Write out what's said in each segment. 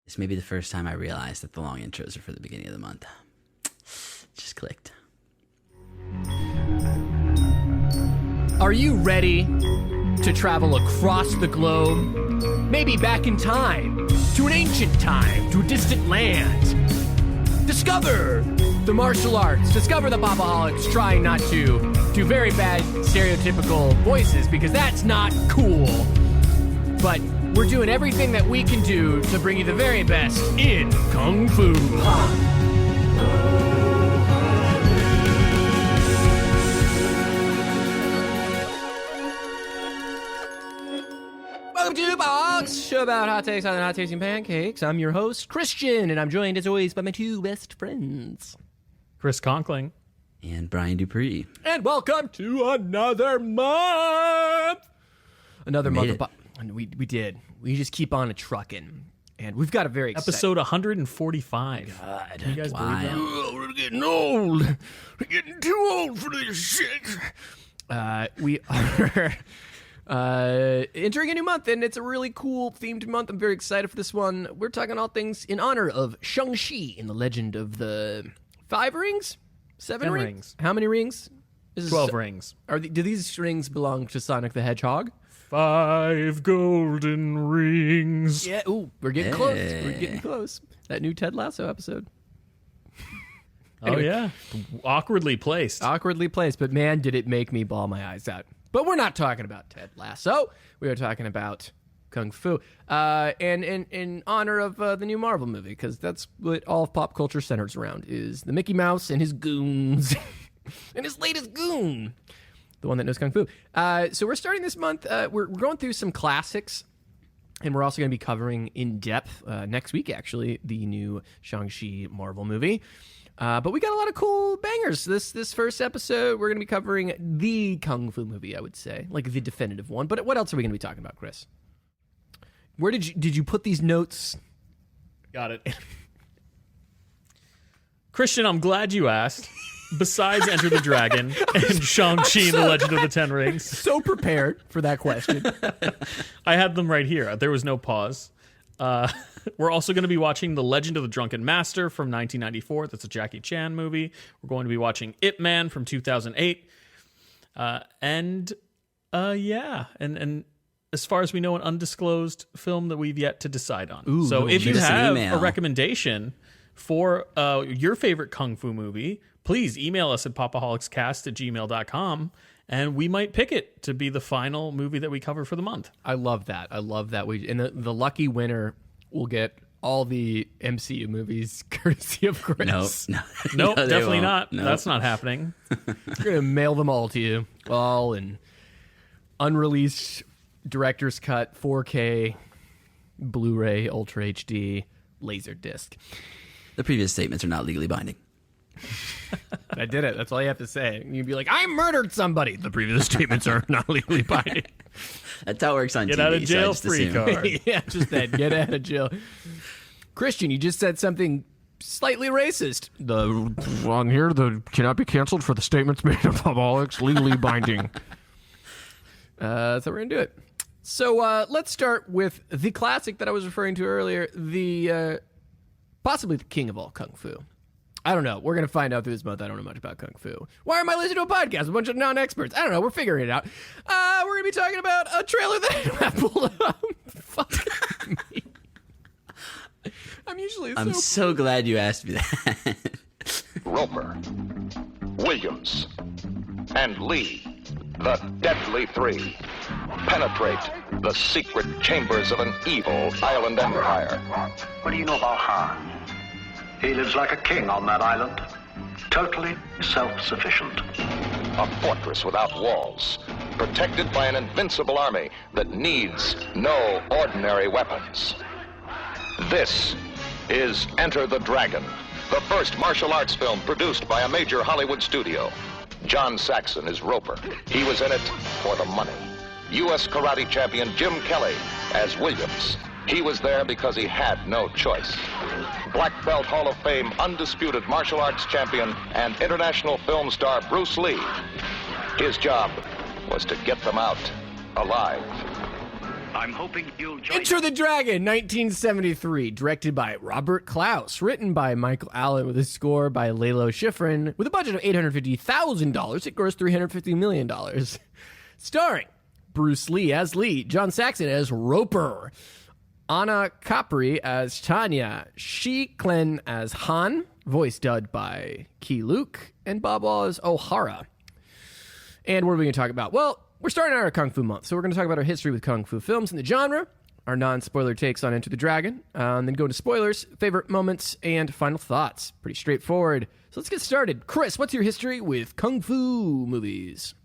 This may be the first time I realized that the long intros are for the beginning of the month. Just clicked. Are you ready to travel across the globe? Maybe back in time, to an ancient time, to a distant land. Discover the martial arts. Discover the Pop-O-Holics, trying not to do very bad stereotypical voices because that's not cool. But we're doing everything that we can do to bring you the very best in Kung Fu. Welcome to Pop-O-Holics, show about hot takes on hot tasting pancakes. I'm your host, Christian, and I'm joined as always by my two best friends, Chris Conkling and Brian Dupree. And welcome to another month. Another month of we did. We just keep on a trucking. And we've got a very episode 145. God, can you guys believe that? Oh, we're getting old. We're getting too old for this shit. We are entering a new month, and it's a really cool themed month. I'm very excited for this one. We're talking all things in honor of Shang-Chi in the Legend of the 5 rings? 7 rings? How many rings? 12 rings. Do these rings belong to Sonic the Hedgehog? 5 golden rings. Yeah, ooh, we're getting close. We're getting close. That new Ted Lasso episode. Anyway, oh, yeah. Awkwardly placed, but man, did it make me bawl my eyes out. But we're not talking about Ted Lasso. We are talking about Kung Fu. And in honor of the new Marvel movie, because that's what all of pop culture centers around, is the Mickey Mouse and his goons. And his latest goon. The one that knows Kung Fu. So we're starting this month. We're going through some classics. And we're also going to be covering in depth next week, actually, the new Shang-Chi Marvel movie. But we got a lot of cool bangers. This first episode, we're going to be covering the Kung Fu movie, I would say. Like the definitive one. But what else are we going to be talking about, Chris? Where did you put these notes? Got it. Christian, I'm glad you asked. Besides Enter the Dragon and Shang-Chi and the Legend of the Ten Rings. So prepared for that question. I had them right here. There was no pause. We're also going to be watching The Legend of the Drunken Master from 1994. That's a Jackie Chan movie. We're going to be watching Ip Man from 2008. And as far as we know, an undisclosed film that we've yet to decide on. Ooh, so if you have a recommendation for your favorite Kung Fu movie, please email us at popaholicscast@gmail.com, and we might pick it to be the final movie that we cover for the month. I love that. And the lucky winner will get all the MCU movies courtesy of Chris. No, definitely not. Nope. That's not happening. We're going to mail them all to you. All in unreleased director's cut, 4K, Blu-ray, Ultra HD, Laserdisc. The previous statements are not legally binding. I did it. That's all you have to say. You'd be like, I murdered somebody. The previous statements are not legally binding. That's how it works on TV. Get out of jail free card. Yeah, just that. Get out of jail. Christian, you just said something slightly racist. On here, cannot be canceled for the statements made of Pop-O-Holics, legally binding. So we're going to do it. So let's start with the classic that I was referring to earlier, possibly the king of all Kung Fu. I don't know. We're going to find out through this month. I don't know much about Kung Fu. Why am I listening to a podcast with a bunch of non-experts? I don't know. We're figuring it out. We're going to be talking about a trailer that I don't have pulled up. Fuck me. I'm so glad you asked me that. Roper, Williams, and Lee, the Deadly Three, penetrate the secret chambers of an evil island empire. What do you know about Han? He lives like a king on that island, totally self-sufficient. A fortress without walls, protected by an invincible army that needs no ordinary weapons. This is Enter the Dragon, the first martial arts film produced by a major Hollywood studio. John Saxon is Roper. He was in it for the money. U.S. karate champion Jim Kelly as Williams. He was there because he had no choice. Black Belt Hall of Fame undisputed martial arts champion and international film star Bruce Lee. His job was to get them out alive. I'm hoping you'll join Enter the Dragon, 1973, directed by Robert Klaus, written by Michael Allin, with a score by Lalo Schifrin, with a budget of $850,000. It grossed $350 million. Starring Bruce Lee as Lee, John Saxon as Roper, Ahna Capri as Tania, Shih Kien as Han, voice dubbed by Keye Luke, and Bob Wall as O'Hara. And what are we going to talk about? Well, we're starting our Kung Fu month, so we're going to talk about our history with Kung Fu films and the genre, our non-spoiler takes on Enter the Dragon, and then go into spoilers, favorite moments, and final thoughts. Pretty straightforward. So let's get started. Chris, what's your history with Kung Fu movies?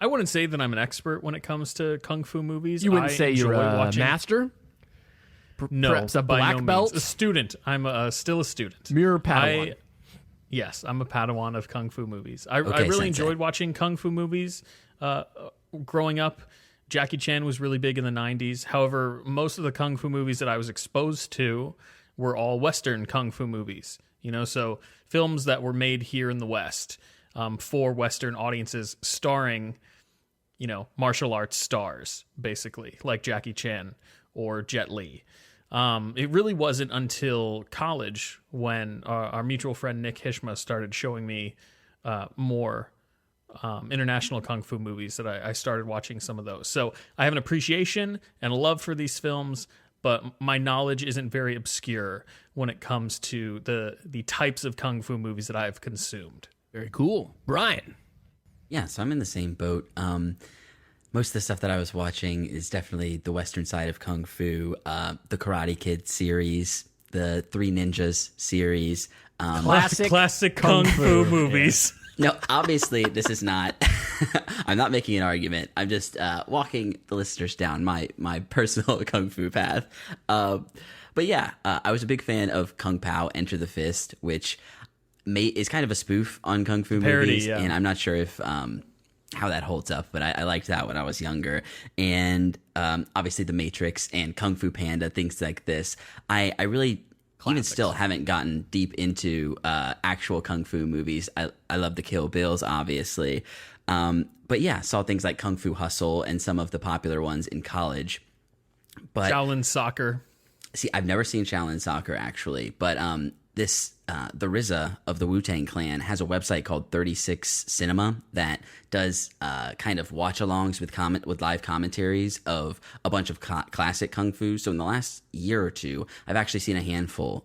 I wouldn't say that I'm an expert when it comes to Kung Fu movies. You wouldn't say you're a watching... master? No, perhaps a by black no belt? means. A student. I'm still a student. Mere Padawan. Yes, I'm a Padawan of Kung Fu movies. I Okay, really Sensei. enjoyed watching Kung Fu movies growing up. Jackie Chan was really big in the 90s. However, most of the Kung Fu movies that I was exposed to were all Western Kung Fu movies. You know, so films that were made here in the West for Western audiences starring, you know, martial arts stars, basically, like Jackie Chan or Jet Li. It really wasn't until college when our mutual friend Nick Hishma started showing me more international Kung Fu movies that I started watching some of those. So I have an appreciation and a love for these films, but my knowledge isn't very obscure when it comes to the types of Kung Fu movies that I've consumed. Very cool. Brian. Yeah, so I'm in the same boat. Most of the stuff that I was watching is definitely the Western side of Kung Fu, the Karate Kid series, the Three Ninjas series. Classic Kung Fu movies. No, obviously, this is not... I'm not making an argument. I'm just walking the listeners down my personal Kung Fu path. But yeah, I was a big fan of Kung Pao, Enter the Fist, which is kind of a spoof on Kung Fu Parody, movies. yeah. And I'm not sure if... how that holds up, but I liked that when I was younger. And obviously The Matrix and Kung Fu Panda, things like this. I really, even still, haven't gotten deep into actual Kung Fu movies. I love the Kill Bills, obviously. But yeah, saw things like Kung Fu Hustle and some of the popular ones in college. But Shaolin Soccer. see, I've never seen Shaolin Soccer, actually. But the RZA of the Wu-Tang Clan has a website called 36 Cinema that does kind of watch-alongs with live commentaries of a bunch of classic kung fu. So in the last year or two, I've actually seen a handful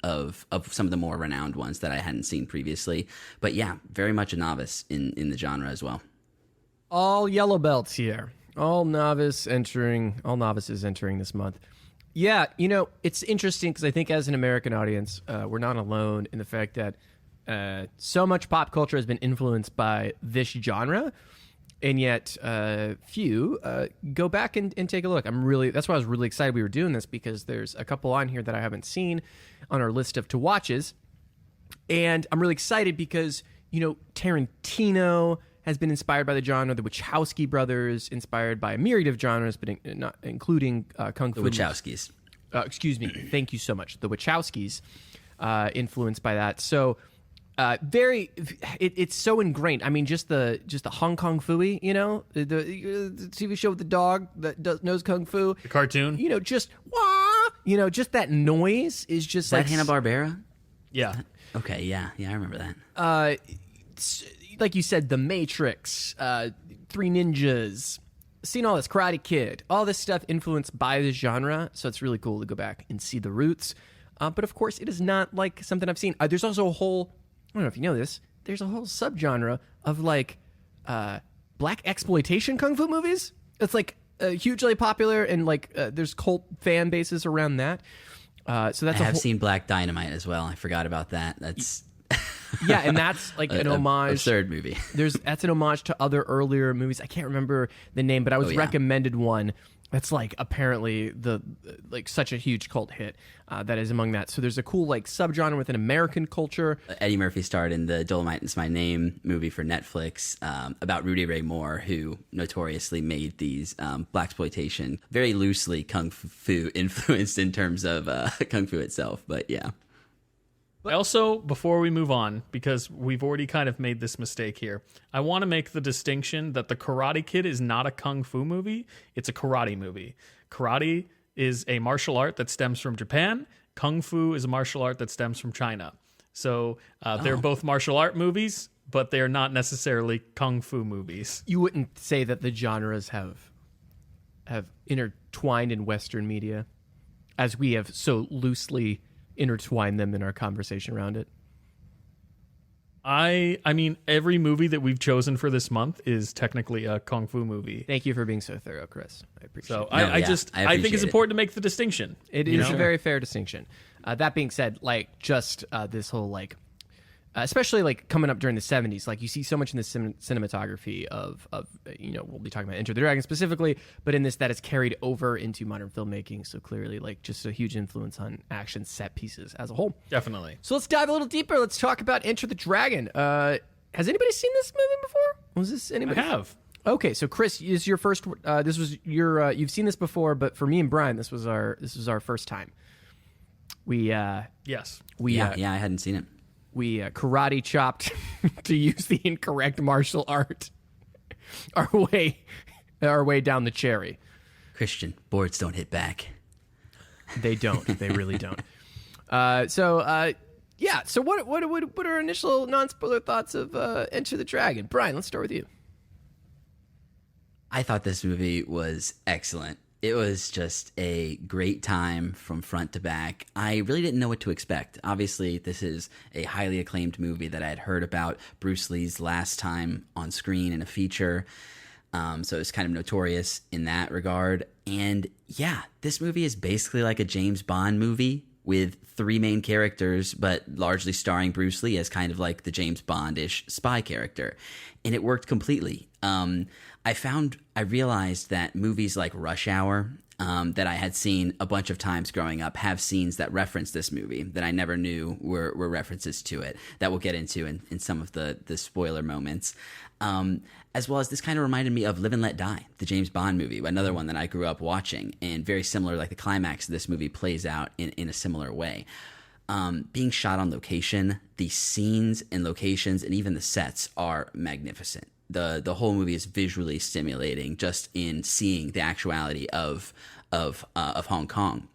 of some of the more renowned ones that I hadn't seen previously. But yeah, very much a novice in the genre as well. All yellow belts here. All novices entering this month. Yeah, you know, it's interesting because I think as an American audience, we're not alone in the fact that so much pop culture has been influenced by this genre, and yet few go back and take a look. That's why I was really excited we were doing this, because there's a couple on here that I haven't seen on our list of to watches, and I'm really excited because, you know, Tarantino has been inspired by the genre. The Wachowski brothers, inspired by a myriad of genres, but not including Kung Fu. The Wachowskis. Excuse me. Thank you so much. The Wachowskis, influenced by that. So, it's so ingrained. I mean, just the Hong Kong Fooey, you know, the TV show with the dog that knows Kung Fu. The cartoon. You know, just wah, you know, just that noise is just Is like that Hanna-Barbera? Yeah. Okay, yeah, I remember that. Like you said, The Matrix, Three Ninjas, seen all this, Karate Kid, all this stuff influenced by this genre. So it's really cool to go back and see the roots. But of course, it is not like something I've seen. There's also a whole, I don't know if you know this, there's a whole subgenre of like black exploitation kung fu movies. It's like hugely popular, and like there's cult fan bases around that. So that's I have seen Black Dynamite as well. I forgot about that. That's yeah, and that's like an homage. Absurd movie. That's an homage to other earlier movies. I can't remember the name, but I was recommended one that's like apparently like such a huge cult hit that is among that. So there's a cool like subgenre within American culture. Eddie Murphy starred in the Dolomite Is My Name movie for Netflix about Rudy Ray Moore, who notoriously made these blaxploitation, very loosely kung fu influenced in terms of kung fu itself. But yeah. I also, before we move on, because we've already kind of made this mistake here, I want to make the distinction that The Karate Kid is not a kung fu movie. It's a karate movie. Karate is a martial art that stems from Japan. Kung fu is a martial art that stems from China. So they're both martial art movies, but they're not necessarily kung fu movies. You wouldn't say that the genres have intertwined in Western media, as we have so loosely intertwined them in our conversation around it. I mean, every movie that we've chosen for this month is technically a kung fu movie. Thank you for being so thorough, Chris. I appreciate So it. I think appreciate it's it. important to make the distinction. It is a very fair distinction. That being said, like, just this whole, like, especially like coming up during the 70s, like you see so much in the cinematography of we'll be talking about Enter the Dragon specifically, but in this that is carried over into modern filmmaking. So clearly, like, just a huge influence on action set pieces as a whole. Definitely. So let's dive a little deeper. Let's talk about Enter the Dragon. Has anybody seen this movie before? Was this anybody? I have. Okay, so Chris, is your first? This was your. You've seen this before, but for me and Brian, this was our first time. Yes. I hadn't seen it. We karate chopped, to use the incorrect martial art, our way down the cherry. Christian, boards don't hit back. They don't. They really don't. So what are our initial non-spoiler thoughts of Enter the Dragon? Brian, let's start with you. I thought this movie was excellent. It was just a great time from front to back. I really didn't know what to expect. Obviously, this is a highly acclaimed movie that I had heard about Bruce Lee's last time on screen in a feature. So it's kind of notorious in that regard. And yeah, this movie is basically like a James Bond movie with three main characters, but largely starring Bruce Lee as kind of like the James Bond-ish spy character. And it worked completely. I realized that movies like Rush Hour, that I had seen a bunch of times growing up, have scenes that reference this movie that I never knew were references to it, that we'll get into in some of the spoiler moments. As well as this kind of reminded me of Live and Let Die, the James Bond movie, another one that I grew up watching, and very similar, like the climax of this movie plays out in a similar way. Being shot on location, the scenes and locations and even the sets are magnificent. The whole movie is visually stimulating just in seeing the actuality of Hong Kong.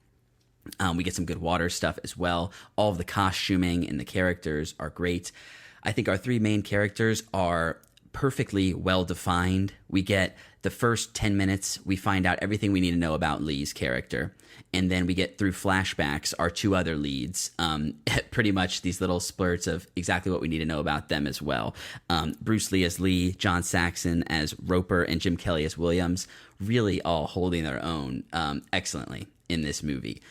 We get some good water stuff as well. All of the costuming and the characters are great. I think our three main characters are perfectly well defined. We get the first 10 minutes, we find out everything we need to know about Lee's character. And then we get through flashbacks our two other leads, pretty much these little splurts of exactly what we need to know about them as well. Bruce Lee as Lee, John Saxon as Roper, and Jim Kelly as Williams, really all holding their own excellently in this movie.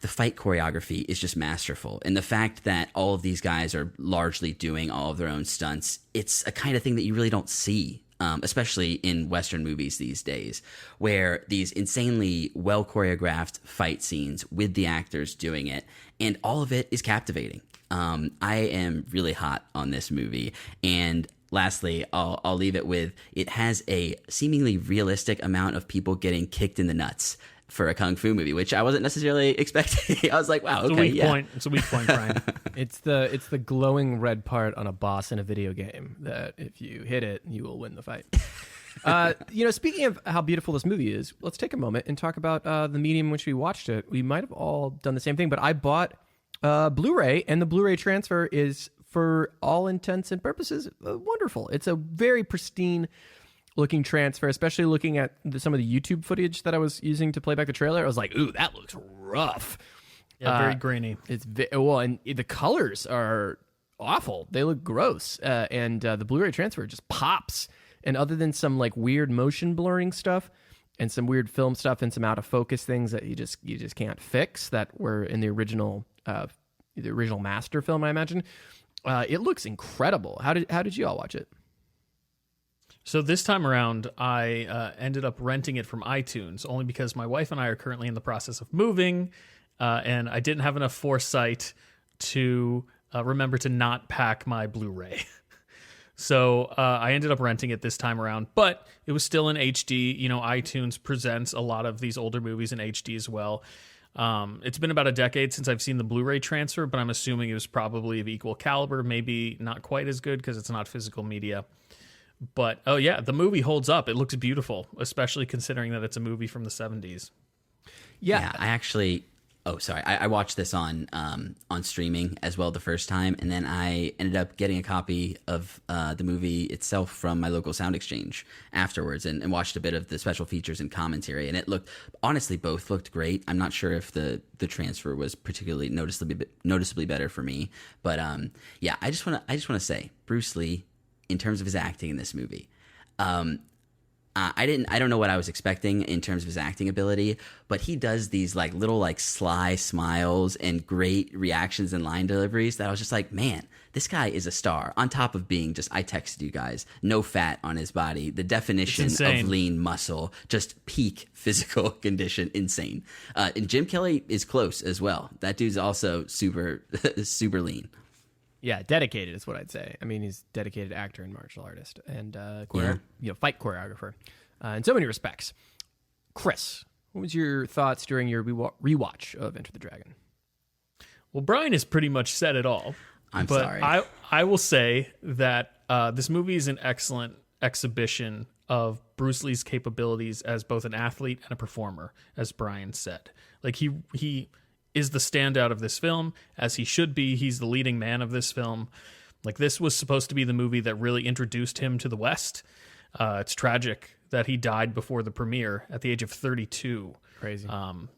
The fight choreography is just masterful. And the fact that all of these guys are largely doing all of their own stunts, it's a kind of thing that you really don't see, especially in Western movies these days, where these insanely well choreographed fight scenes with the actors doing it, and all of it is captivating. I am really hot on this movie. And lastly, I'll leave it with, it has a seemingly realistic amount of people getting kicked in the nuts for a kung fu movie, which I wasn't necessarily expecting. I was like, wow, okay, It's a weak point, Brian. It's the glowing red part on a boss in a video game that if you hit it, you will win the fight. Speaking of how beautiful this movie is, let's take a moment and talk about the medium in which we watched it. We might have all done the same thing, but I bought Blu-ray, and the Blu-ray transfer is, for all intents and purposes, wonderful. It's a very pristine looking transfer, especially looking at some of the YouTube footage that I was using to play back the trailer. I was like, ooh, that looks rough. Yeah, very grainy. It's and the colors are awful. They look gross. And the Blu-ray transfer just pops. And other than some like weird motion blurring stuff and some weird film stuff and some out of focus things that you just can't fix that were in the original master film, I imagine, it looks incredible. How did you all watch it? So this time around, I ended up renting it from iTunes, only because my wife and I are currently in the process of moving, and I didn't have enough foresight to remember to not pack my Blu-ray. So I ended up renting it this time around, but it was still in HD. You know, iTunes presents a lot of these older movies in HD as well. It's been about a decade since I've seen the Blu-ray transfer, but I'm assuming it was probably of equal caliber, maybe not quite as good because it's not physical media. But, oh yeah, the movie holds up. It looks beautiful, especially considering that it's a movie from the 70s. Yeah, I actually... Oh, sorry. I watched this on streaming as well the first time, and then I ended up getting a copy of the movie itself from my local Sound Exchange afterwards, and watched a bit of the special features and commentary. And it looked, honestly, both looked great. I'm not sure if the transfer was particularly noticeably better for me, but yeah, I just want to say Bruce Lee, in terms of his acting in this movie. I don't know what I was expecting in terms of his acting ability, but he does these like little like sly smiles and great reactions and line deliveries that I was just like, man, this guy is a star. On top of being just, I texted you guys, no fat on his body, the definition of lean muscle, just peak physical condition, insane. And Jim Kelly is close as well. That dude's also super, super lean. Yeah, dedicated is what I'd say. I mean, he's a dedicated actor and martial artist and fight choreographer in so many respects. Chris, what was your thoughts during your rewatch of Enter the Dragon? Well, Brian has pretty much said it all. I'm sorry. I will say that this movie is an excellent exhibition of Bruce Lee's capabilities as both an athlete and a performer, as Brian said. Like he is the standout of this film, as he should be. He's the leading man of this film. Like, this was supposed to be the movie that really introduced him to the West. It's tragic that he died before the premiere at the age of 32. Crazy.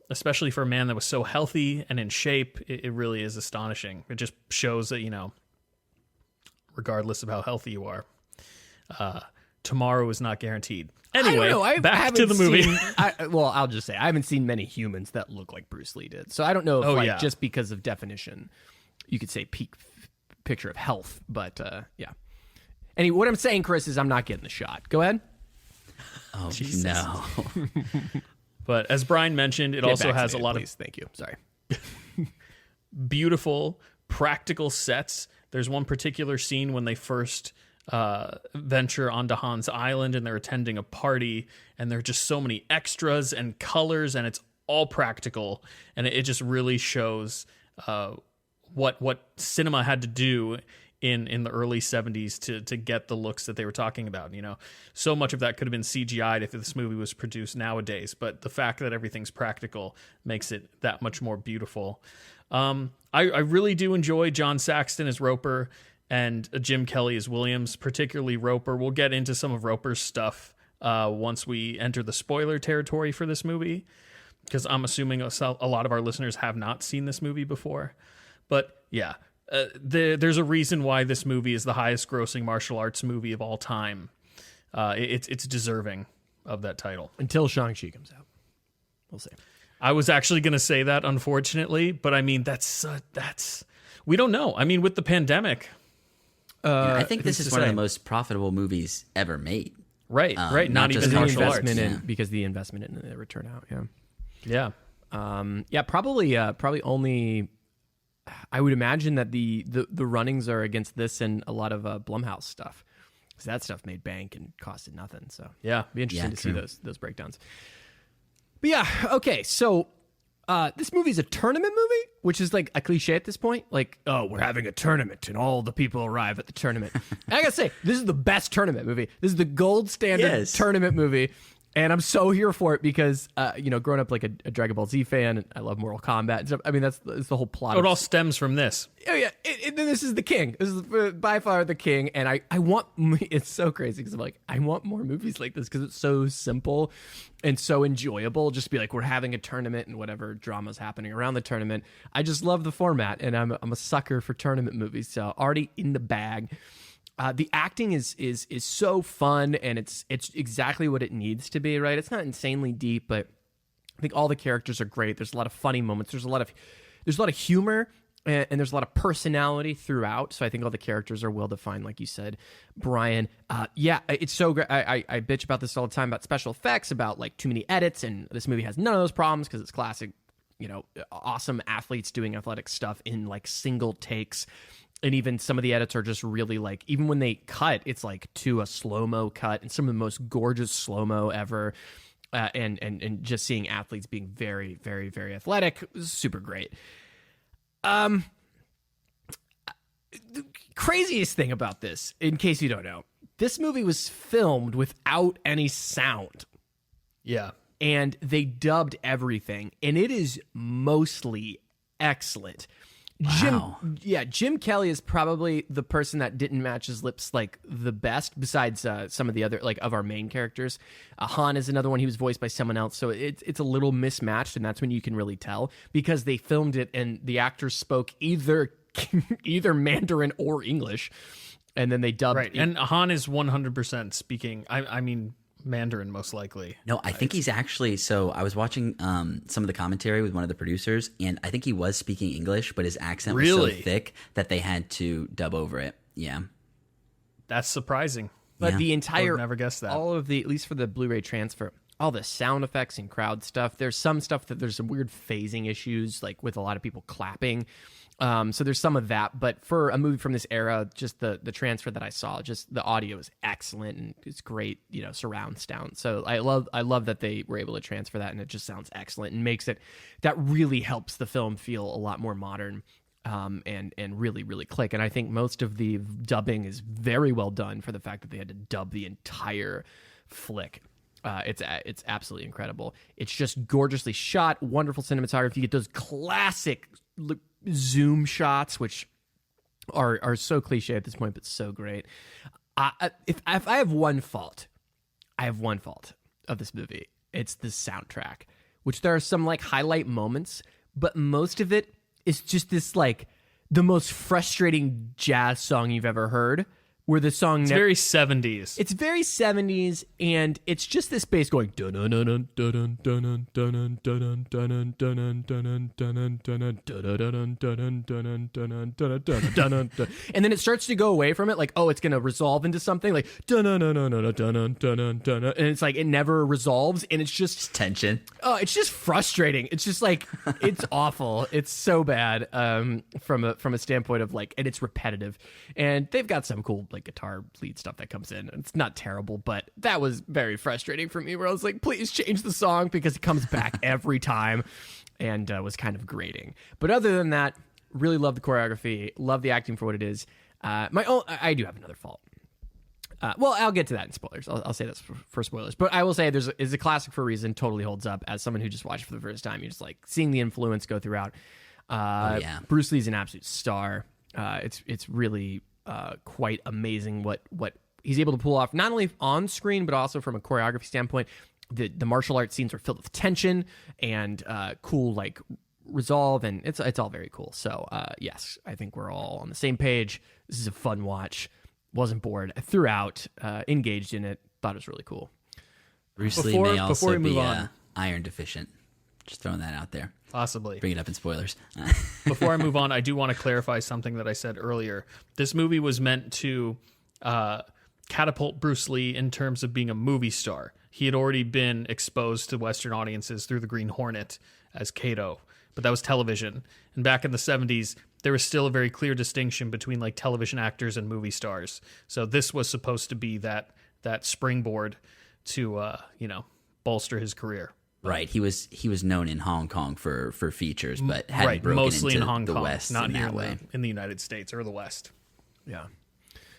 Especially for a man that was so healthy and in shape. It really is astonishing. It just shows that, regardless of how healthy you are, tomorrow is not guaranteed. Anyway, back to the movie. I'll just say, I haven't seen many humans that look like Bruce Lee did. So I don't know if, just because of definition, you could say peak picture of health. But, yeah. Anyway, what I'm saying, Chris, is I'm not getting the shot. Go ahead. Oh, Jesus. No. But as Brian mentioned, it also has a lot of... Thank you. Sorry. Beautiful, practical sets. There's one particular scene when they first... venture onto Han's Island and they're attending a party, and there are just so many extras and colors, and it's all practical, and it just really shows what cinema had to do in the early 70s to get the looks that they were talking about. So much of that could have been CGI'd if this movie was produced nowadays, but the fact that everything's practical makes it that much more beautiful. I really do enjoy John Saxon as Roper and Jim Kelly as Williams, particularly Roper. We'll get into some of Roper's stuff once we enter the spoiler territory for this movie, because I'm assuming a lot of our listeners have not seen this movie before. But yeah, there's a reason why this movie is the highest grossing martial arts movie of all time. It's deserving of that title. Until Shang-Chi comes out. We'll see. I was actually going to say that, unfortunately, but I mean, that's we don't know. I mean, with the pandemic... I think this is one of the most profitable movies ever made. Right. Not even martial arts. Because the investment in the return out. Yeah. Probably only. I would imagine that the runnings are against this and a lot of Blumhouse stuff, because that stuff made bank and costed nothing. So yeah, it'd be interesting to see those breakdowns. But yeah, okay, so. This movie's a tournament movie, which is like a cliche at this point. Like, oh, we're having a tournament and all the people arrive at the tournament. And I gotta say, this is the best tournament movie. This is the gold standard tournament movie. And I'm so here for it because, growing up like a Dragon Ball Z fan, and I love Mortal Kombat and stuff. I mean, that's the whole plot. It all stems from this. Oh, yeah. This is the king. This is by far the king. And I want, it's so crazy because I'm like, I want more movies like this because it's so simple and so enjoyable. Just be like, we're having a tournament and whatever drama's happening around the tournament. I just love the format, and I'm a sucker for tournament movies. So already in the bag. The acting is so fun, and it's exactly what it needs to be, right? It's not insanely deep, but I think all the characters are great. There's a lot of funny moments. There's a lot of humor, and there's a lot of personality throughout. So I think all the characters are well defined, like you said, Brian. It's so great. I bitch about this all the time about special effects, about like too many edits, and this movie has none of those problems because it's classic, awesome athletes doing athletic stuff in like single takes. And even some of the edits are just really like, even when they cut, it's like to a slow-mo cut, and some of the most gorgeous slow-mo ever. and just seeing athletes being very, very, very athletic was super great. The craziest thing about this, in case you don't know, this movie was filmed without any sound. Yeah. And they dubbed everything, and it is mostly excellent. Wow. Jim Kelly is probably the person that didn't match his lips like the best, besides some of the other of our main characters. Han is another one. He was voiced by someone else, so it's a little mismatched, and that's when you can really tell, because they filmed it and the actors spoke either Mandarin or English, and then they dubbed. Right, and Han is 100% speaking. I mean, Mandarin, most likely. No, I think he's actually. So I was watching some of the commentary with one of the producers, and I think he was speaking English, but his accent was so thick that they had to dub over it. Yeah, that's surprising. But the entire, I would never guess that. All of the, at least for the Blu-ray transfer, all the sound effects and crowd stuff. There's some stuff that there's some weird phasing issues, like with a lot of people clapping. So there's some of that, but for a movie from this era, just the transfer that I saw, just the audio is excellent and it's great, surround sound. So I love that they were able to transfer that, and it just sounds excellent and makes it, that really helps the film feel a lot more modern, and really, really click. And I think most of the dubbing is very well done for the fact that they had to dub the entire flick. It's absolutely incredible. It's just gorgeously shot, wonderful cinematography. You get those classic zoom shots, which are so cliche at this point, but so great. If I have one fault, of this movie. It's the soundtrack, which there are some highlight moments, but most of it is just this the most frustrating jazz song you've ever heard. Where the song it's very 70s. It's very 70s, and it's just this bass going and then it starts to go away from it, it's gonna resolve into something and it's it never resolves, and it's just tension. Oh, it's just frustrating. It's just it's awful. It's so bad from a standpoint of and it's repetitive, and they've got some cool guitar lead stuff that comes in. It's not terrible, but that was very frustrating for me, where I was please change the song, because it comes back every time, and was kind of grating. But other than that, really love the choreography, love the acting for what it is. I do have another fault. I'll get to that in spoilers. I'll say this for spoilers, but I will say is a classic for a reason. Totally holds up. As someone who just watched it for the first time, you're just seeing the influence go throughout. Bruce Lee's an absolute star. It's really quite amazing what he's able to pull off, not only on screen but also from a choreography standpoint. The martial arts scenes are filled with tension and cool resolve, and it's all very cool. So yes, I think we're all on the same page. This is a fun watch. Wasn't bored throughout. Engaged in it. Thought it was really cool. Bruce Lee may also be iron deficient. Just throwing that out there. Possibly. Bring it up in spoilers. Before I move on, I do want to clarify something that I said earlier. This movie was meant to catapult Bruce Lee in terms of being a movie star. He had already been exposed to Western audiences through The Green Hornet as Kato, but that was television. And back in the 70s, there was still a very clear distinction between television actors and movie stars. So this was supposed to be that springboard to bolster his career. Right, he was known in Hong Kong for features, but hadn't broken mostly into in Hong the Kong, West not in here that way. in the United States or the West. Yeah.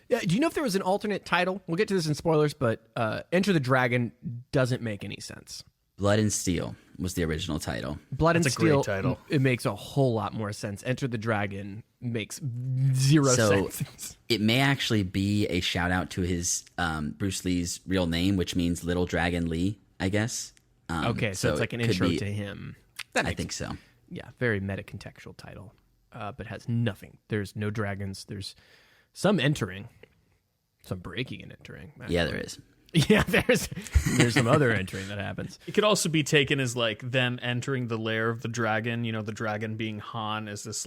Do you know if there was an alternate title? We'll get to this in spoilers, but Enter the Dragon doesn't make any sense. Blood and Steel was the original title. Blood That's and Steel. Great title. It makes a whole lot more sense. Enter the Dragon makes zero sense. It may actually be a shout out to his Bruce Lee's real name, which means Little Dragon Lee, I guess. Okay, so it's an intro to him. I think so. Yeah, very meta-contextual title, but has nothing. There's no dragons. There's some entering, some breaking and entering. Yeah, there is. Yeah, there's some other entering that happens. It could also be taken as them entering the lair of the dragon. The dragon being Han is this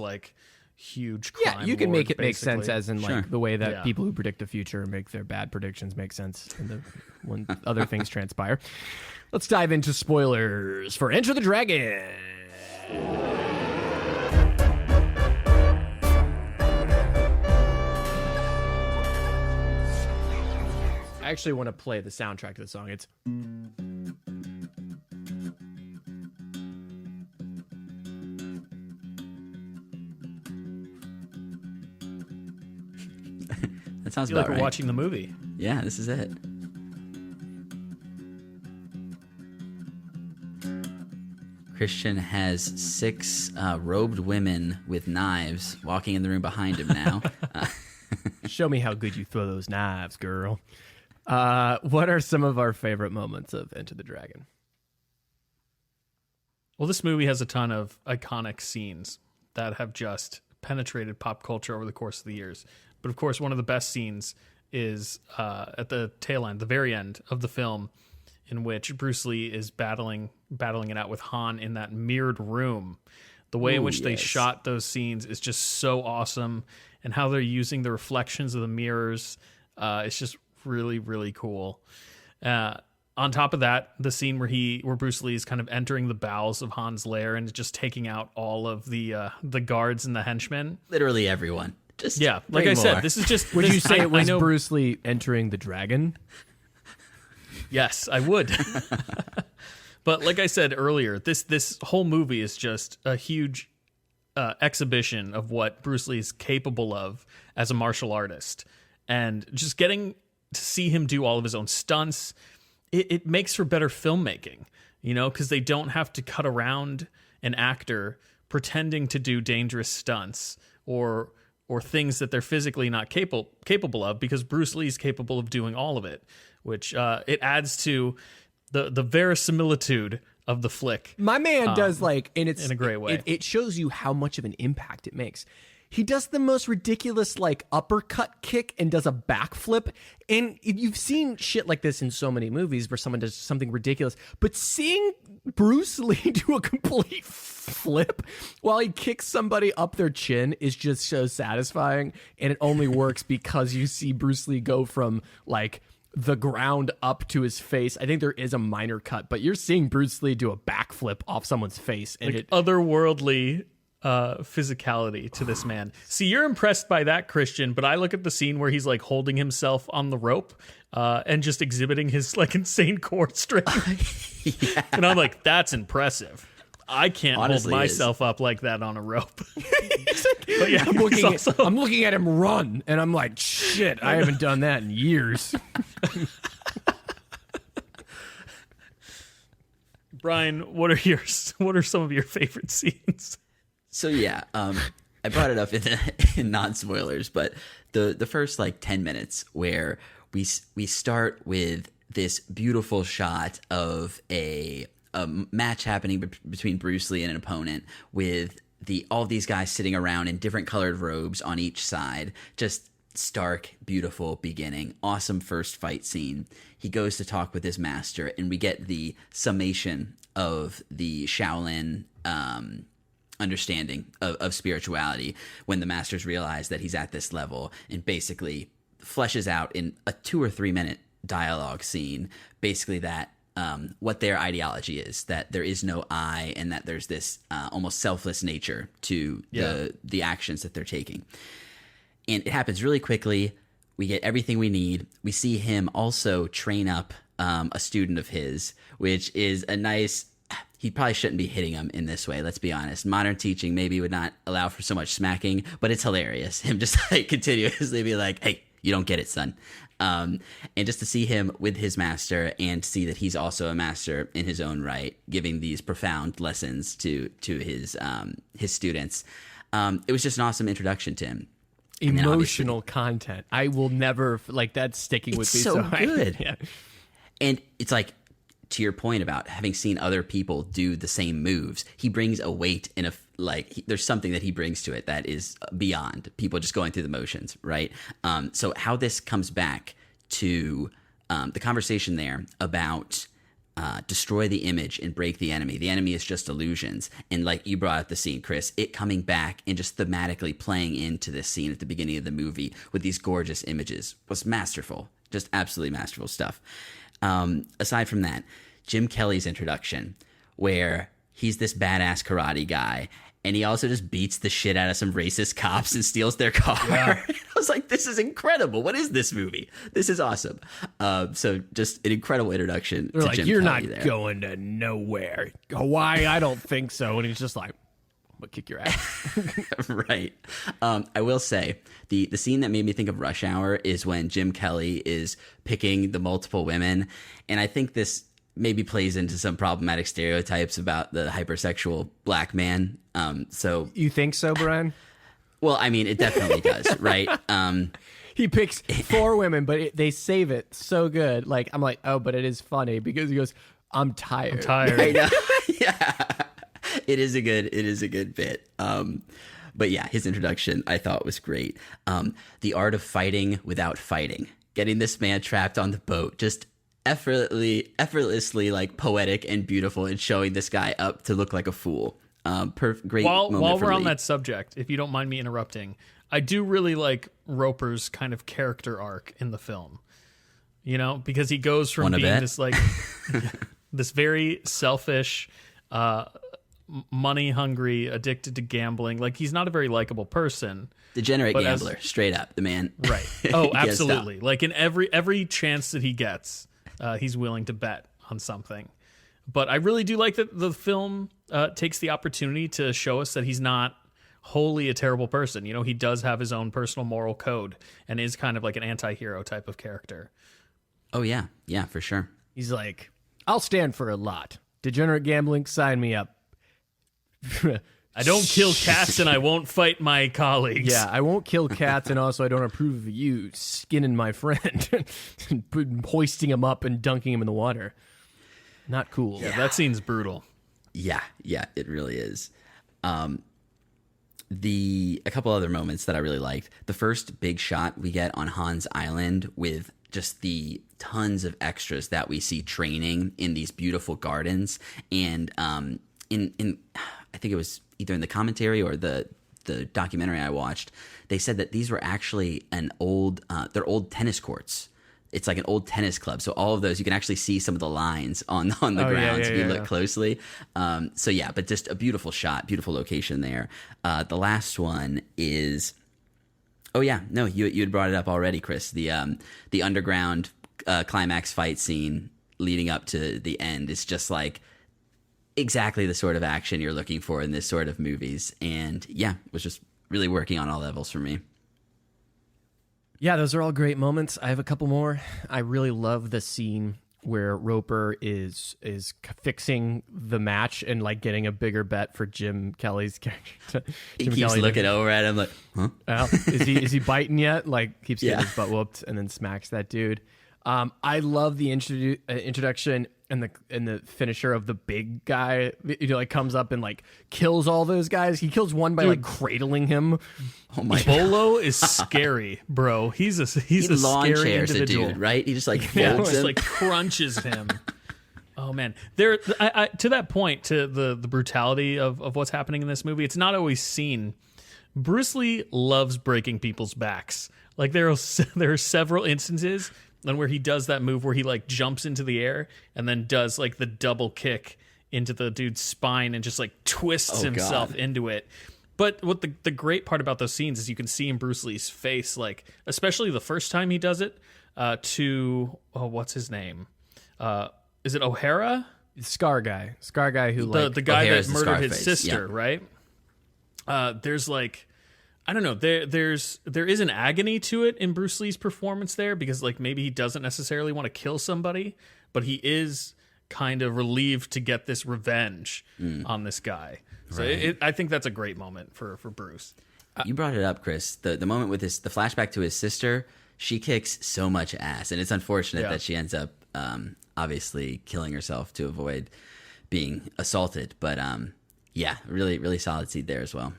huge crime. Yeah, you can lord, make it basically. make sense as in Sure. the way that people who predict the future make their bad predictions make sense when other things transpire. Let's dive into spoilers for Enter the Dragon. I actually want to play the soundtrack to the song. It's That sounds I feel like about we're right. watching the movie. Yeah, this is it. Christian has 6 robed women with knives walking in the room behind him now. Show me how good you throw those knives, girl. What are some of our favorite moments of Enter the Dragon? Well, this movie has a ton of iconic scenes that have just penetrated pop culture over the course of the years. But of course, one of the best scenes is at the tail end, the very end of the film, in which Bruce Lee is battling it out with Han in that mirrored room. The way in which they shot those scenes is just so awesome, and how they're using the reflections of the mirrors, it's just really, really cool. On top of that, the scene where Bruce Lee is kind of entering the bowels of Han's lair and just taking out all of the guards and the henchmen. Literally everyone. Just like I said, this is just. Would you say it was I know, Bruce Lee entering the dragon? Yes, I would. But like I said earlier, this whole movie is just a huge exhibition of what Bruce Lee is capable of as a martial artist. And just getting to see him do all of his own stunts, it makes for better filmmaking, because they don't have to cut around an actor pretending to do dangerous stunts or things that they're physically not capable of, because Bruce Lee's capable of doing all of it, which it adds to the verisimilitude of the flick. My man does and it's in a great way. It shows you how much of an impact it makes. He does the most ridiculous uppercut kick and does a backflip. And you've seen shit like this in so many movies where someone does something ridiculous. But seeing Bruce Lee do a complete flip while he kicks somebody up their chin is just so satisfying. And it only works because you see Bruce Lee go from the ground up to his face. I think there is a minor cut, but you're seeing Bruce Lee do a backflip off someone's face. And otherworldly physicality to this man. See, you're impressed by that, Christian, but I look at the scene where he's holding himself on the rope and just exhibiting his insane core strength. Yeah. And I'm like, that's impressive. I can't Honestly, hold myself up like that on a rope. But yeah, I'm looking at him run, and I'm like, shit, I haven't done that in years. Brian, what are some of your favorite scenes? So yeah, I brought it up in non-spoilers, but the first 10 minutes where we start with this beautiful shot of a match happening between Bruce Lee and an opponent, with all these guys sitting around in different colored robes on each side. Just stark, beautiful beginning. Awesome first fight scene. He goes to talk with his master, and we get the summation of the Shaolin understanding of spirituality when the masters realize that he's at this level, and basically fleshes out in a 2 or 3 minute dialogue scene basically that what their ideology is, that there is no I, and that there's this almost selfless nature to the actions that they're taking. And it happens really quickly. We get everything we need. We see him also train up a student of his, which is a nice... He probably shouldn't be hitting him in this way, let's be honest. Modern teaching maybe would not allow for so much smacking, but it's hilarious. Him just continuously be like, hey, you don't get it, son. And just to see him with his master and see that he's also a master in his own right, giving these profound lessons to his students. It was just an awesome introduction to him. Emotional content. I will never that's sticking with me. It's so good. Yeah. And it's to your point about having seen other people do the same moves, he brings a weight and there's something that he brings to it that is beyond people just going through the motions, right? So how this comes back to the conversation there about destroy the image and break the enemy. The enemy is just illusions. And you brought up the scene, Chris, it coming back and just thematically playing into this scene at the beginning of the movie with these gorgeous images was masterful. Just absolutely masterful stuff. Aside from that, Jim Kelly's introduction, where he's this badass karate guy, and he also just beats the shit out of some racist cops and steals their car. Yeah. I was like, this is incredible. What is this movie? This is awesome. So just an incredible introduction to Jim you're Kelly not there. going to nowhere. Hawaii, I don't think so. And he's just like, but kick your ass. Right. I will say the scene that made me think of Rush Hour is when Jim Kelly is picking the multiple women. And I think this maybe plays into some problematic stereotypes about the hypersexual black man. So You think so, Brian? well, I mean, it definitely does, right? He picks 4 women, but they save it so good. Like, I'm like, oh, but it is funny because he goes, I'm tired. I know. Yeah. It is a good bit. But yeah, his introduction I thought was great. The art of fighting without fighting, getting this man trapped on the boat, just effortlessly like poetic and beautiful, and showing this guy up to look like a fool. Great. While moment for we're on Lee. that subject, if you don't mind me interrupting, I do really like Roper's kind of character arc in the film. You know, because he goes from being this like this very selfish, money hungry, addicted to gambling. Like, he's not a very likable person. Degenerate gambler, straight up, the man. Right. Oh, absolutely. Like, in every chance that he gets, he's willing to bet on something. But I really do like that the film takes the opportunity to show us that he's not wholly a terrible person. You know, he does have his own personal moral code and is kind of like an anti-hero type of character. Oh yeah, yeah, for sure. He's like, I'll stand for a lot. Degenerate gambling, sign me up. I don't kill cats and I won't fight my colleagues. Yeah, I won't kill cats, and also I don't approve of you skinning my friend and hoisting him up and dunking him in the water. Not cool. Yeah, that scene's brutal. Yeah, it really is. A couple other moments that I really liked. The first big shot we get on Han's Island with just the tons of extras that we see training in these beautiful gardens, and in I think it was either in the commentary or the documentary I watched, they said that these were actually they're old tennis courts. It's like an old tennis club. So all of those, you can actually see some of the lines on the grounds if you look closely. So yeah, but just a beautiful shot, beautiful location there. The last one is, oh yeah, no, you had brought it up already, Chris. The underground climax fight scene leading up to the end is just like exactly the sort of action you're looking for in this sort of movies. And yeah, it was just really working on all levels for me. Yeah, those are all great moments. I have a couple more. I really love the scene where Roper is fixing the match and like getting a bigger bet for Jim Kelly's character. He keeps looking over at him like, huh? Well, is he biting yet? Like, keeps getting his butt whooped and then smacks that dude. I love the introduction and the finisher of the big guy. Like comes up and like kills all those guys. He kills one by like cradling him. Oh my Bolo is scary, bro. He's a lawn scary chairs individual. a dude, right? He just like Yeah, folds just him. like crunches him. Oh man, there. I to that point, to the brutality of what's happening in this movie, it's not always seen. Bruce Lee loves breaking people's backs. Like there are several instances and where he does that move where he like jumps into the air and then does like the double kick into the dude's spine and just like twists himself into it. But what the great part about those scenes is you can see in Bruce Lee's face, like especially the first time he does it what's his name? Is it O'Hara? Scar guy who The guy O'Hara's that the murdered his Scarface, sister, right? There's like, I don't know. There is an agony to it in Bruce Lee's performance there because like maybe he doesn't necessarily want to kill somebody, but he is kind of relieved to get this revenge on this guy. So I think that's a great moment for Bruce. You brought it up, Chris. The moment with the flashback to his sister, she kicks so much ass, and it's unfortunate that she ends up obviously killing herself to avoid being assaulted. But yeah, really, really solid seed there as well.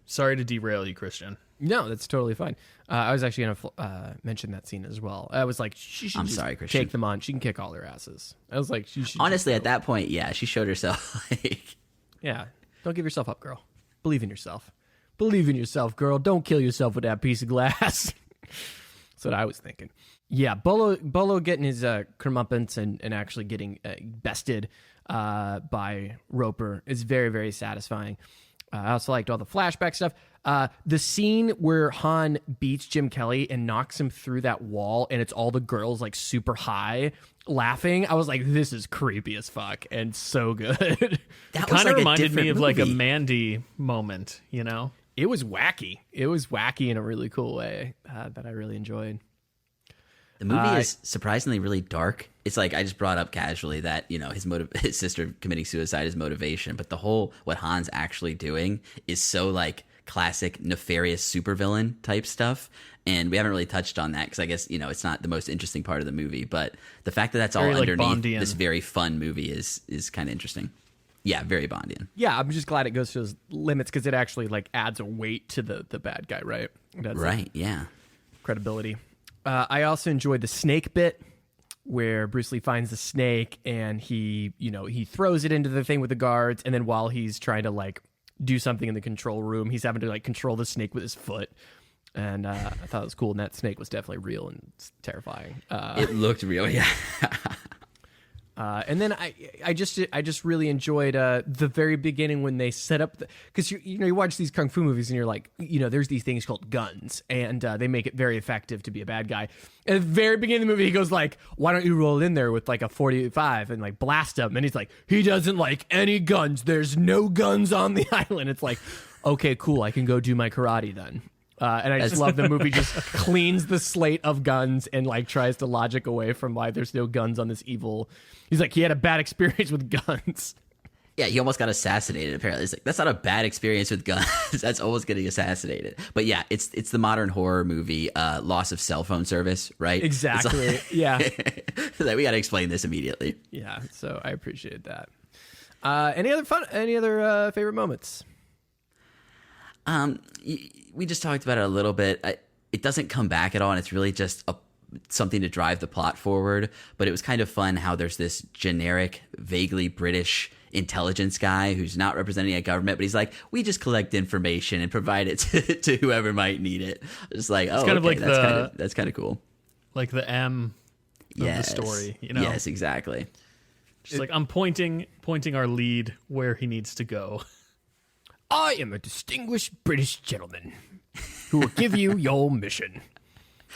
Sorry to derail you, Christian. No, that's totally fine. I was actually going to mention that scene as well. I was like, she should Christian. take them on. She can kick all their asses. I was like, she should. Honestly, at that point, yeah, she showed herself. Like, yeah, don't give yourself up, girl. Believe in yourself. Believe in yourself, girl. Don't kill yourself with that piece of glass. That's what I was thinking. Yeah, Bolo getting his comeuppance and actually getting bested by Roper is very, very satisfying. I also liked all the flashback stuff. The scene where Han beats Jim Kelly and knocks him through that wall, and it's all the girls like super high laughing. I was like, this is creepy as fuck and so good. That Kind of like reminded me of like a movie. Mandy moment, you know? It was wacky. It was wacky in a really cool way that I really enjoyed. The movie is surprisingly really dark. It's like I just brought up casually that his sister committing suicide is motivation, but the whole what Han's actually doing is so like classic nefarious supervillain type stuff, and we haven't really touched on that because I guess it's not the most interesting part of the movie. But the fact that that's Very, all like, underneath Bondian. this very fun movie is kind of interesting. Yeah, very Bondian. Yeah, I'm just glad it goes to those limits because it actually like adds a weight to the bad guy, right? It adds, like, Right? Yeah. credibility. I also enjoyed the snake bit where Bruce Lee finds the snake and he throws it into the thing with the guards, and then while he's trying to like do something in the control room, he's having to like control the snake with his foot. And I thought it was cool, and that snake was definitely real and terrifying. It looked real, yeah. And then I just really enjoyed the very beginning when they set up because you watch these kung fu movies and you're like there's these things called guns and they make it very effective to be a bad guy. At the very beginning of the movie, he goes like, "Why don't you roll in there with like a 45 and like blast him?" And he's like, "He doesn't like any guns. There's no guns on the island." It's like, okay, cool. I can go do my karate then. And I just love the movie just cleans the slate of guns and like tries to logic away from why there's no guns on this evil. He's like, he had a bad experience with guns. Yeah, he almost got assassinated. Apparently, it's like that's not a bad experience with guns. That's almost getting assassinated. But yeah, it's the modern horror movie loss of cell phone service, right? Exactly. It's like, Yeah. Like, we got to explain this immediately. Yeah. So I appreciated that. Any other favorite moments? We just talked about it a little bit. It doesn't come back at all, and it's really just something to drive the plot forward. But it was kind of fun how there's this generic, vaguely British intelligence guy who's not representing a government, but he's like, we just collect information and provide it to whoever might need it. Just like, kind of like that's kind of cool. Like the M of the story, Yes, exactly. Just like I'm pointing our lead where he needs to go. I am a distinguished British gentleman who will give you your mission.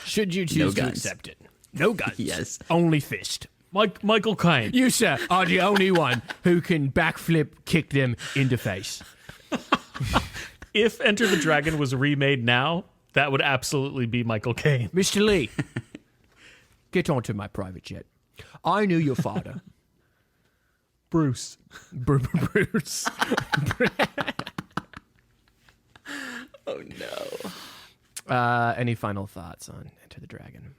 Should you choose to accept it. No guns. Yes. Only fist. Michael Caine. You, sir, are the only one who can backflip kick them in the face. If Enter the Dragon was remade now, that would absolutely be Michael Caine. Mr. Lee, get onto my private jet. I knew your father. Bruce. Bruce. Oh no. Any final thoughts on Enter the Dragon?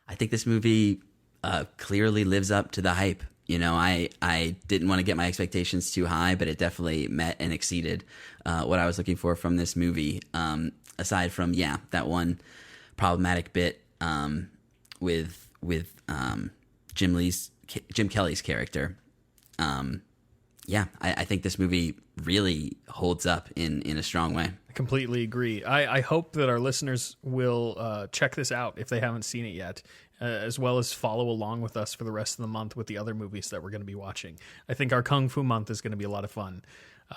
I think this movie clearly lives up to the hype. I didn't want to get my expectations too high, but it definitely met and exceeded what I was looking for from this movie. Aside from that one problematic bit with Jim Kelly's character. I think this movie really holds up in a strong way. I completely agree. I hope that our listeners will check this out if they haven't seen it yet, as well as follow along with us for the rest of the month with the other movies that we're going to be watching. I think our Kung Fu month is going to be a lot of fun.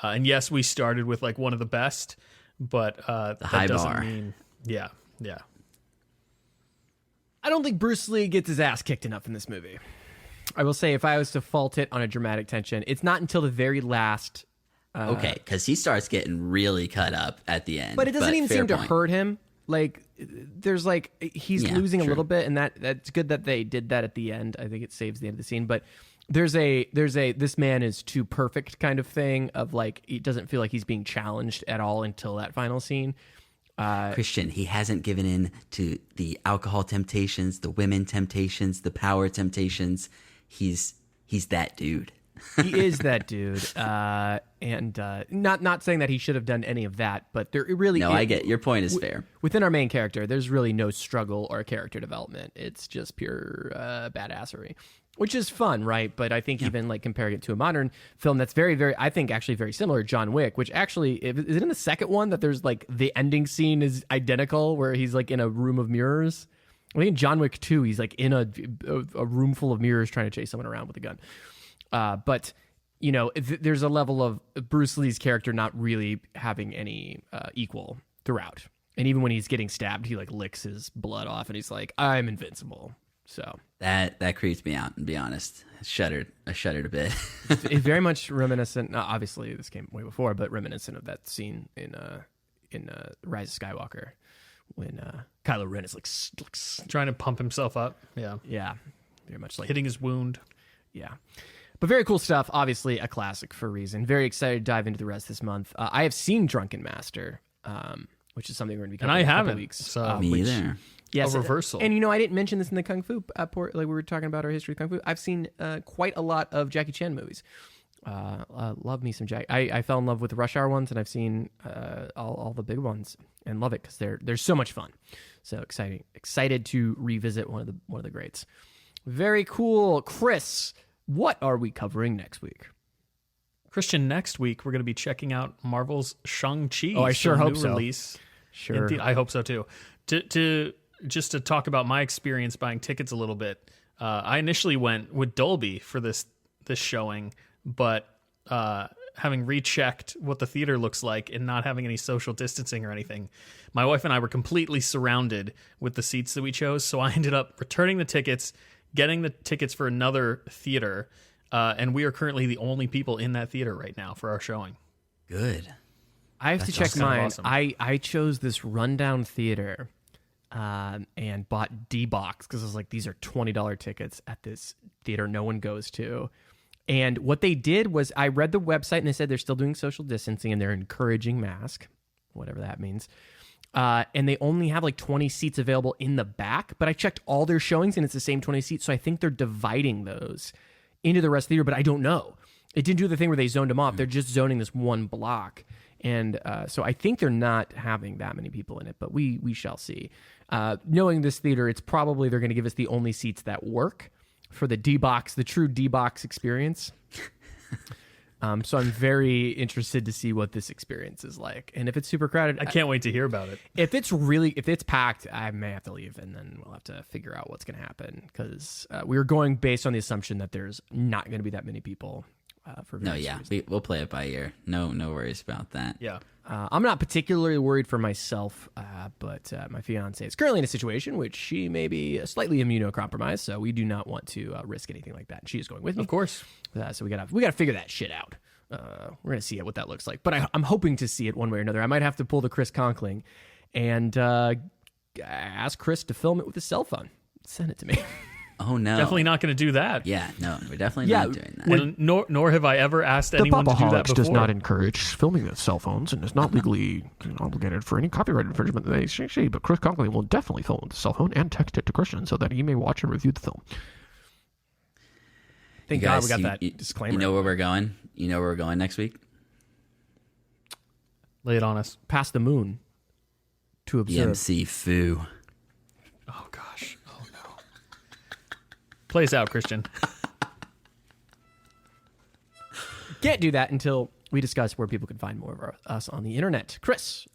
And yes, we started with like one of the best, but the that high doesn't bar. mean yeah. I don't think Bruce Lee gets his ass kicked enough in this movie. I will say, if I was to fault it on a dramatic tension, it's not until the very last. Okay, because he starts getting really cut up at the end. But it doesn't even fair seem to point. hurt him. Like, there's like, he's losing a true. little bit, and that's good that they did that at the end. I think it saves the end of the scene. But there's a this man is too perfect kind of thing of like, it doesn't feel like he's being challenged at all until that final scene. Christian, he hasn't given in to the alcohol temptations, the women temptations, the power temptations. He's that dude. He is that dude, and not saying that he should have done any of that, but there really No, I get your point is fair. Within our main character, there's really no struggle or character development. It's just pure badassery, which is fun, right? But I think even like comparing it to a modern film that's very, very, I think actually very similar, John Wick, which actually, is it in the second one that there's like the ending scene is identical where he's like in a room of mirrors? I think in John Wick 2, he's like in a room full of mirrors trying to chase someone around with a gun. But there's a level of Bruce Lee's character not really having any equal throughout. And even when he's getting stabbed, he like licks his blood off and he's like, I'm invincible. So that creeps me out, and be honest. I shuddered a bit. It's very much reminiscent. Obviously, this came way before, but reminiscent of that scene in Rise of Skywalker when Kylo Ren is like trying to pump himself up. Yeah, very much like hitting his wound. Yeah. But very cool stuff. Obviously, a classic for a reason. Very excited to dive into the rest this month. I have seen Drunken Master, which is something we're going to be covering and I in a couple haven't. weeks. So me either. Yes, a reversal. And I didn't mention this in the Kung Fu like we were talking about our history of Kung Fu. I've seen quite a lot of Jackie Chan movies. Love me some Jackie. I fell in love with the Rush Hour ones, and I've seen all the big ones and love it because they're so much fun. So excited to revisit one of the greats. Very cool, Chris. What are we covering next week? Christian, next week we're going to be checking out Marvel's Shang-Chi. Oh, I sure hope so. Release. Sure. Indeed, I hope so too. To talk about my experience buying tickets a little bit, I initially went with Dolby for this showing, but having rechecked what the theater looks like and not having any social distancing or anything, my wife and I were completely surrounded with the seats that we chose, so I ended up returning the tickets, getting the tickets for another theater, and we are currently the only people in that theater right now for our showing. Good. I have to check kind of mine. awesome. I chose this rundown theater and bought D-Box because I was like, these are $20 tickets at this theater no one goes to. And what they did was I read the website and they said they're still doing social distancing and they're encouraging mask, whatever that means. And they only have like 20 seats available in the back, but I checked all their showings and it's the same 20 seats. So I think they're dividing those into the rest of the theater, but I don't know. It didn't do the thing where they zoned them off. They're just zoning this one block. And so I think they're not having that many people in it, but we shall see. Knowing this theater, it's probably they're going to give us the only seats that work for the D-Box, the true D-Box experience. So I'm very interested to see what this experience is like. And if it's super crowded, I can't wait to hear about it. If it's packed, I may have to leave and then we'll have to figure out what's going to happen because we were going based on the assumption that there's not going to be that many people. We'll play it by ear. No worries about that. Yeah. I'm not particularly worried for myself, but my fiance is currently in a situation which she may be slightly immunocompromised, so we do not want to risk anything like that. And she is going with me, Of course. So we gotta figure that shit out. We're gonna see what that looks like, but I'm hoping to see it one way or another. I might have to pull the Chris Conkling and ask Chris to film it with his cell phone. Send it to me. Oh no! Definitely not going to do that. Yeah, no, we're definitely not doing that. And nor have I ever asked anyone to do that Pop-O-Holics before. does not encourage filming with cell phones and is not legally obligated for any copyright infringement that they see. But Chris Conklin will definitely film with a cell phone and text it to Christian so that he may watch and review the film. Thank God we got that disclaimer. You know where we're going? You know where we're going next week? Lay it on us. Past the moon to The observe. MC Foo. Oh gosh. Oh no. Play us out, Christian. Can't do that until we discuss where people can find more of us on the internet. Chris.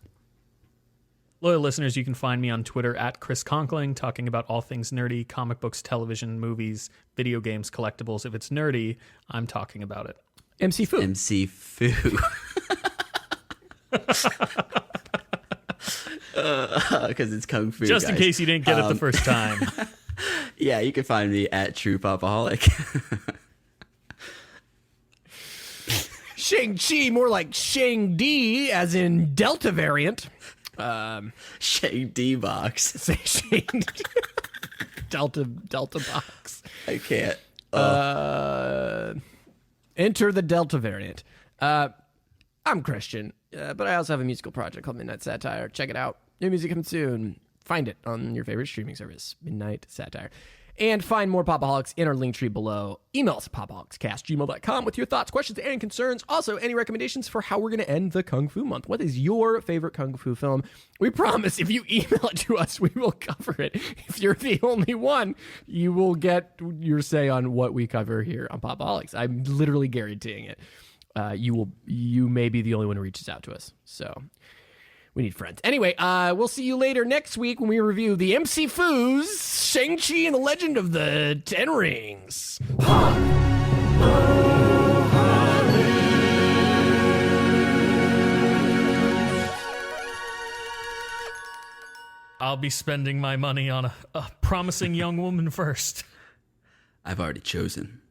Loyal listeners, you can find me on Twitter at Chris Conkling, talking about all things nerdy, comic books, television, movies, video games, collectibles. If it's nerdy, I'm talking about it. MC Foo. MC Foo. Because it's Kung Fu. Just in guys. case you didn't get it the first time. Yeah, you can find me at True Pop-O-Holic. Shang-Chi, more like Shang-Di, as in Delta variant. Shang D-Box. Say Shang Delta box. I can't. Enter the Delta variant. I'm Christian, but I also have a musical project called Midnight Satire. Check it out. New music coming soon. Find it on your favorite streaming service, Midnight Satire. And find more Pop-O-Holics in our link tree below. Email us at popaholicscast@gmail.com with your thoughts, questions, and concerns. Also, any recommendations for how we're going to end the Kung Fu month. What is your favorite Kung Fu film? We promise if you email it to us, we will cover it. If you're the only one, you will get your say on what we cover here on Pop-O-Holics. I'm literally guaranteeing it. You may be the only one who reaches out to us. So we need friends. Anyway, we'll see you later next week when we review the MC Foo's Shang-Chi and the Legend of the Ten Rings. I'll be spending my money on a promising young woman first. I've already chosen.